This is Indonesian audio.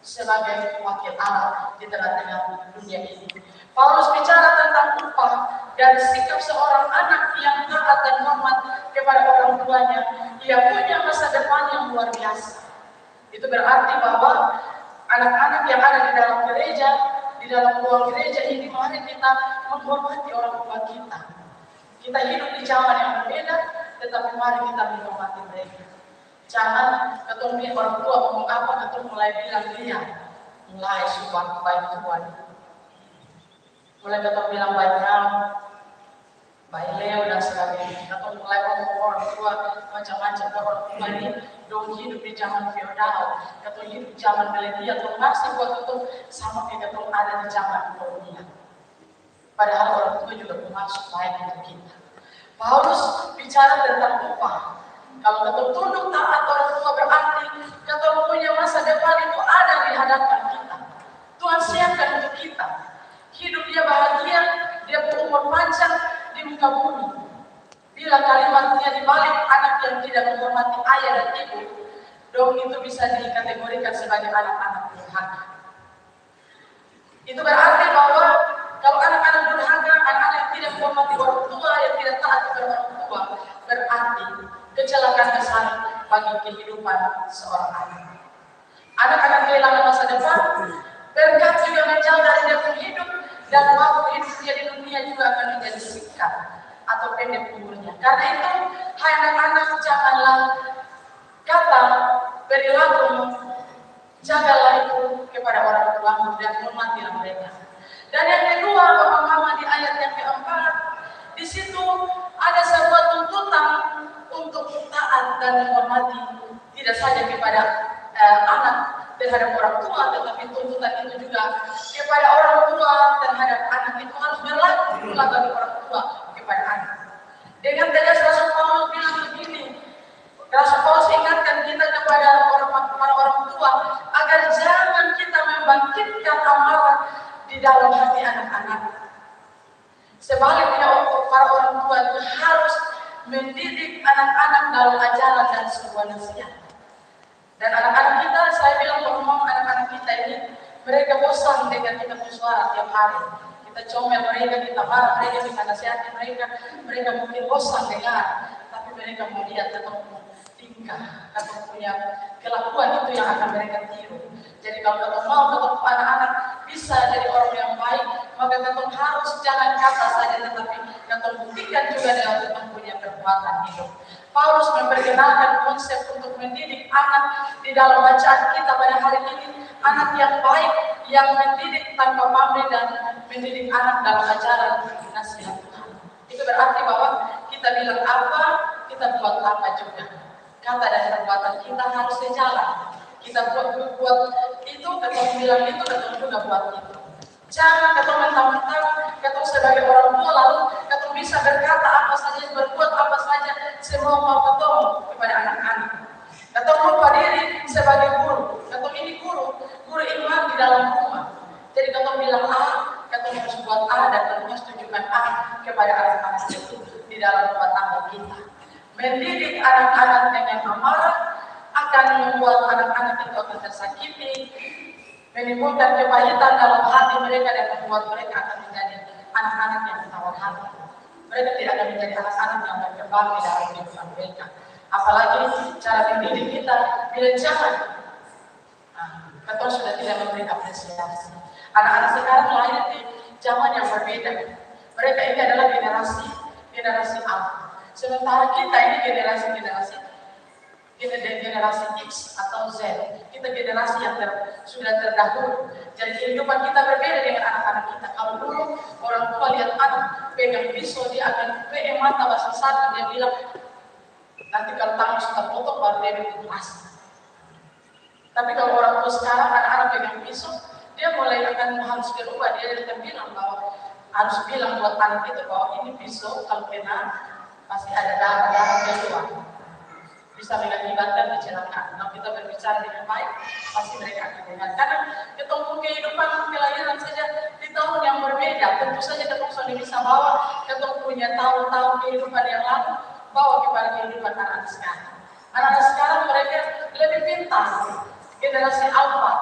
sebagai wakil Allah di tengah-tengah dunia ini. Paulus bicara tentang upah dan sikap seorang anak yang taat dan hormat kepada orang tuanya. Ia punya masa depan yang luar biasa. Itu berarti bahwa anak-anak yang ada di dalam gereja, di dalam ruang gereja ini, mari kita menghormati orang tua kita. Kita hidup di zaman yang berbeda, tetapi mari kita menghormati mereka. Jangan ketemu orang tua ngomong apa, ketemu mulai bilang dia, mulai sumpah baik Tuhan. Mulai ketemu bilang banyak, baik Leo dan sebagainya. Atau mulai ngomong orang tua macam-macam. Orang tua ini dong hidup di zaman feodal, atau hidup di zaman milenial, atau masih buat itu sama kayak ketemu ada di zaman kolonial. Padahal orang tua juga bermaksud baik untuk kita. Paulus bicara tentang upah. Kalau ketemu tunduk taat orang tua berarti ketemu punya masa depan itu ada di hadapan kita. Tuhan siapkan untuk kita. Hidup dia bahagia, dia berumur panjang di muka bumi. Bila kalimatnya dibalik anak yang tidak menghormati ayah dan ibu, dong itu bisa dikategorikan sebagai anak-anak durhaka. Itu berarti bahwa kalau anak-anak durhaka, anak-anak yang tidak menghormati orang tua, yang tidak taat kepada orang tua, berarti kecelakaan besar bagi kehidupan seorang anak. Anak-anak kehilangan masa depan, berkat juga menjauh dari dia hidup, dan waktu hidupnya di dunia juga akan menjadi singkat atau pendek umurnya. Karena itu, hai anak-anak, janganlah kata perilaku, jagalah itu kepada orang tuamu dan hormatilah mereka. Dan yang kedua, Bapak Mama, di ayat yang keempat, di situ ada sebuah tuntutan untuk taat dan menghormati tidak saja kepada anak terhadap orang tua, tetapi tuntutan itu juga kepada orang tua terhadap anak. Itu harus berlaku pula bagi orang tua kepada anak. Dengan tegas Rasul Paulus bilang begini, Rasul Paulus ingatkan kita kepada para orang tua agar jangan kita membangkitkan amarah di dalam hati anak-anak. Sebaliknya para orang tua itu harus mendidik anak-anak dalam ajaran dan sebuah nasihat. Dan anak-anak kita, saya bilang ngomong anak-anak kita ini, mereka bosan dengan kita bersuara tiap hari. Kita comel mereka, kita marah mereka, kita nasihati mereka mungkin bosan dengar, tapi mereka mau lihat atau tingkah atau punya kelakuan itu yang akan mereka tiru. Jadi kalau kita mau ketemu anak-anak bisa jadi orang yang baik, maka kita harus jangan kata saja, tetapi kita buktikan juga dengan kita punya perbuatan hidup. Paulus memperkenalkan konsep untuk mendidik anak di dalam bacaan kita pada hari ini, anak yang baik, yang mendidik tanpa pamrih dan mendidik anak dalam ajaran nasihat Tuhan. Itu berarti bahwa kita bilang apa, kita buat apa juga. Kata dan perbuatan kita harus sejalan. Kita buat itu, ketemu bilang itu, ketemu juga buat itu. Jangan ketemu mentang-mentang, ketemu sebagai orang tua lalu ketemu bisa berkata apa saja, berbuat apa saja, semua mau ketemu kepada anak-anak. Ketemu lupa diri sebagai guru. Ketemu ini guru iman di dalam rumah. Jadi ketemu bilang A, ketemu harus buat A dan ketemu harus tunjukkan A kepada anak-anak itu di dalam rumah tangga kita. Mendidik anak-anak dengan amarah akan membuat anak-anak itu akan tersakiti, menimbulkan kepahitan dalam hati mereka dan membuat mereka akan menjadi anak-anak yang tawar hati. Mereka tidak akan menjadi anak-anak yang berkembang di dalam kehidupan mereka. Apalagi cara mendidik kita bila jangan. Kita sudah tidak memberi apresiasi. Anak-anak sekarang lahir di zaman yang berbeda. Mereka ini adalah generasi alfa. Sementara kita ini generasi X atau Z. Kita generasi yang sudah terdahulu. Jadi kehidupan kita berbeda dengan anak-anak kita. Kalau dulu orang tua lihat anak pegang pisau, dia akan PM mata bahasa satu, dia bilang nanti kalau tangan sudah potong baru dia bikin keras. Tapi kalau orang tua sekarang anak-anak pegang pisau, dia mulai akan harus berubah. Dia akan bilang bahwa harus bilang buat anak itu bahwa ini pisau kalau kena pasti ada darah keluar. Bisa mengakibatkan kecelakaan. Kalau kita berbicara dengan baik, pasti mereka akan dengar. Karena ketemu kehidupan kelahiran saja di tahun yang berbeda. Tentu saja ketemu sudah bisa bawa, ketemu punya tahun-tahun kehidupan yang lalu, bawa kepada kehidupan anak-anak sekarang. Anak-anak sekarang mereka lebih pintar, generasi alfa.